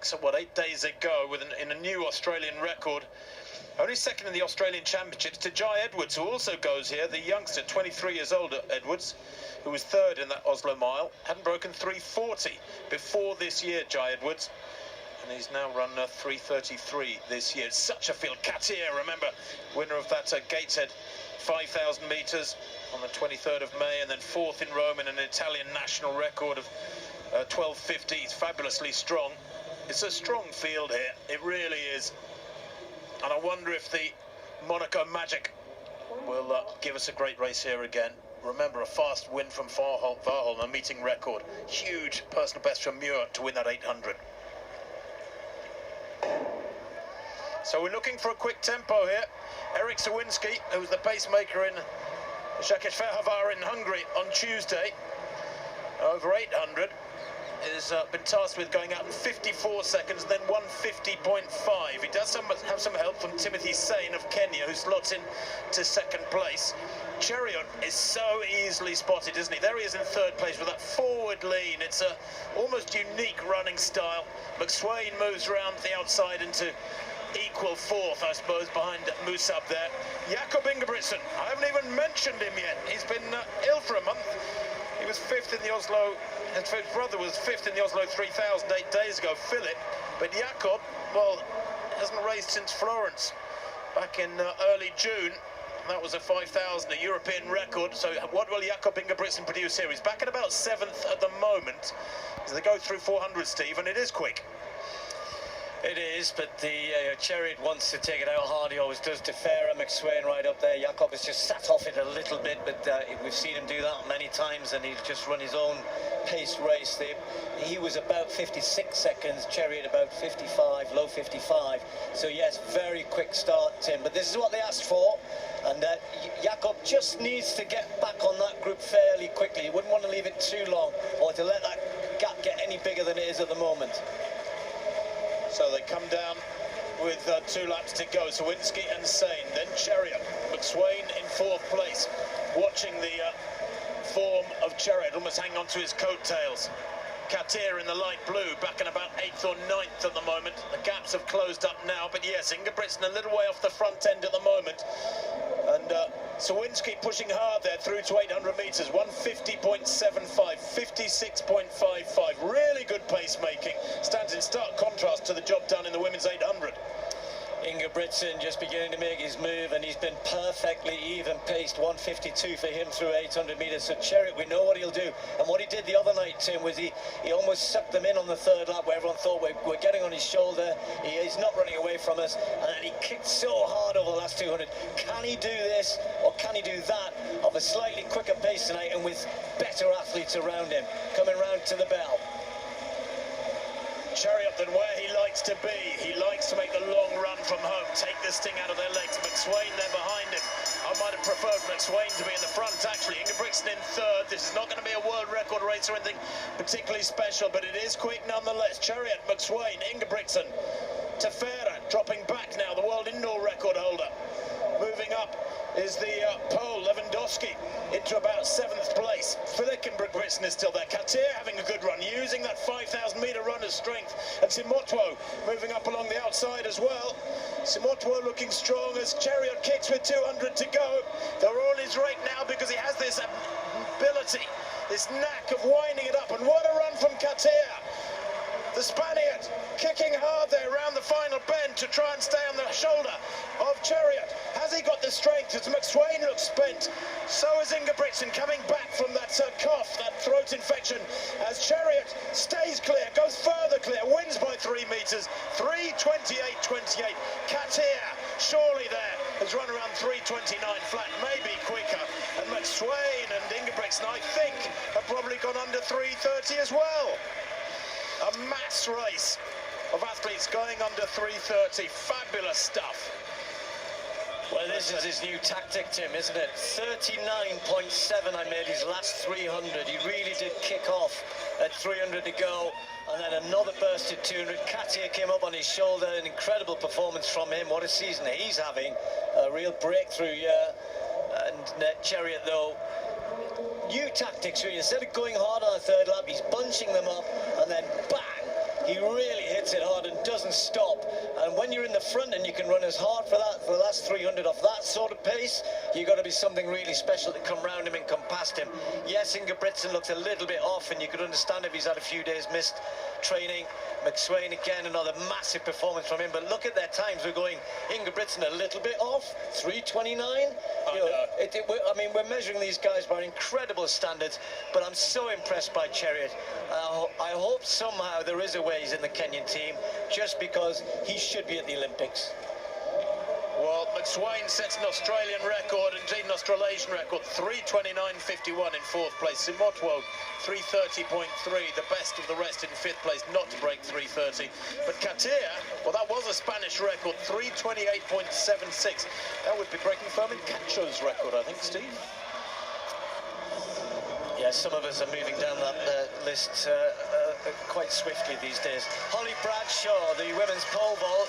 So what, 8 days ago in a new Australian record. Only second in the Australian Championships to Jai Edwards, who also goes here, the youngster, 23 years old, Edwards, who was third in that Oslo Mile, hadn't broken 3:40 before this year, Jai Edwards, and he's now run 3:33 this year. It's such a field. Katia, remember, winner of that Gateshead 5,000 metres on the 23rd of May, and then fourth in Rome in an Italian national record of 12:50. He's fabulously strong. It's a strong field here, it really is. And I wonder if the Monaco Magic will give us a great race here again. Remember, a fast win from Varholm, a meeting record. Huge personal best from Muir to win that 800. So we're looking for a quick tempo here. Erik Sawinski, who was the pacemaker in Székesfehérvár in Hungary on Tuesday, over 800. Has been tasked with going out in 54 seconds, then 150.5. He does have some help from Timothy Sane of Kenya, who slots in to second place. Cheruiyot is so easily spotted, isn't he? There he is in third place with that forward lean. It's a almost unique running style. McSweyn moves around the outside into equal fourth, I suppose, behind Musab there. Jakob Ingebrigtsen, I haven't even mentioned him yet. He's been ill for a month. He was fifth in the Oslo, his brother was fifth in the Oslo 3000 8 days ago, Philip. But Jakob, well, hasn't raced since Florence back in early June. That was a 5,000, a European record. So what will Jakob Ingebrigtsen produce here? He's back at about 7th at the moment. So they go through 400, Steve, and it is quick. It is, but the Cheruiyot wants to take it out hard. He always does. Defera, McSweyn right up there. Jakob has just sat off it a little bit, but we've seen him do that many times, and he's just run his own pace race. He was about 56 seconds, Cheruiyot about 55, low 55. So yes, very quick start, Tim. But this is what they asked for, and Jakob just needs to get back on that group fairly quickly. He wouldn't want to leave it too long, or to let that gap get any bigger than it is at the moment. So they come down with 2 laps to go. Sawinski and Sane, then Cheruiyot. McSweyn in 4th place, watching the form of Cheruiyot, almost hanging on to his coattails. Katia in the light blue, back in about 8th or 9th at the moment. The gaps have closed up now, but yes, Ingebrigtsen a little way off the front end at the moment. And Sawinski pushing hard there through to 800 metres, 150.75, 56.55. Really good pacemaking. Stands in stark contrast to the job done in the women's 800. Ingebrigtsen just beginning to make his move, and he's been perfectly even paced. 152 for him through 800 metres. So Cheruiyot, we know what he'll do. And what he did the other night, Tim, was he almost sucked them in on the 3rd lap, where everyone thought we're getting on his shoulder. He's not running away from us, and then he kicked so hard over the last 200. Can he do this, or can he do that, of a slightly quicker pace tonight, and with better athletes around him? Coming round to the bell. Cheruiyot than where he likes to be. He likes to make the long run from home, take the sting out of their legs. McSweyn there behind him. I might have preferred McSweyn to be in the front, actually. Ingebrigtsen in 3rd. This is not going to be a world record race or anything particularly special, but it is quick nonetheless. Cheruiyot, McSweyn, Ingebrigtsen, Defera dropping back now, the world indoor record holder. Moving up is the Pole, Lewandowski, into about 7th place. Philip Ingebrigtsen is still there. Katia having a good run, using that 5,000 metre run as strength. And Simotwo moving up along the outside as well. Simotwo looking strong as Cheruiyot kicks with 200 to go. They're all his rate now because he has this ability, this knack of winding it up. And what a run from Katia! The Spaniard kicking hard there around the final bend to try and stay on the shoulder of Cheruiyot. Has he got the strength? As McSweyn looks spent, so is Ingebrigtsen coming back from that cough, that throat infection, as Cheruiyot stays clear, goes further clear, wins by 3 metres, 3:28.28. Katia, surely there, has run around 3:29 flat, maybe quicker. And McSweyn and Ingebrigtsen, I think, have probably gone under 3:30 as well. A mass race of athletes going under 3:30. Fabulous stuff. Well, this is his new tactic, Tim, isn't it? 39.7 I made his last 300. He really did kick off at 300 to go, and then another burst at 200. Katia came up on his shoulder. An incredible performance from him. What a season he's having. A real breakthrough, yeah. And Cheruiyot, though, new tactics really. Instead of going hard on the 3rd lap, he's bunching them up, and then bang, He really hits it hard and doesn't stop. And when you're in the front and you can run as hard for the last 300 off that sort of pace, you've got to be something really special to come round him and come past him. Yes, Ingebrigtsen looks a little bit off, and you could understand if he's had a few days missed training. McSweyn again, another massive performance from him, but look at their times. We're going Ingebrigtsen a little bit off, 3:29. I mean, we're measuring these guys by incredible standards, but I'm so impressed by Cheruiyot. I hope somehow there is a way he's in the Kenyan team, just because he should be at the Olympics. Well, McSweyn sets an Australian record, indeed an Australasian record, 3:29.51 in fourth place. Simotwo, 3:30.3, the best of the rest in fifth place, not to break 3:30. But Katia, well, that was a Spanish record, 3:28.76. That would be breaking Fermin Cacho's record, I think, Steve. Yeah, some of us are moving down that list quite swiftly these days. Holly Bradshaw, the women's pole vault.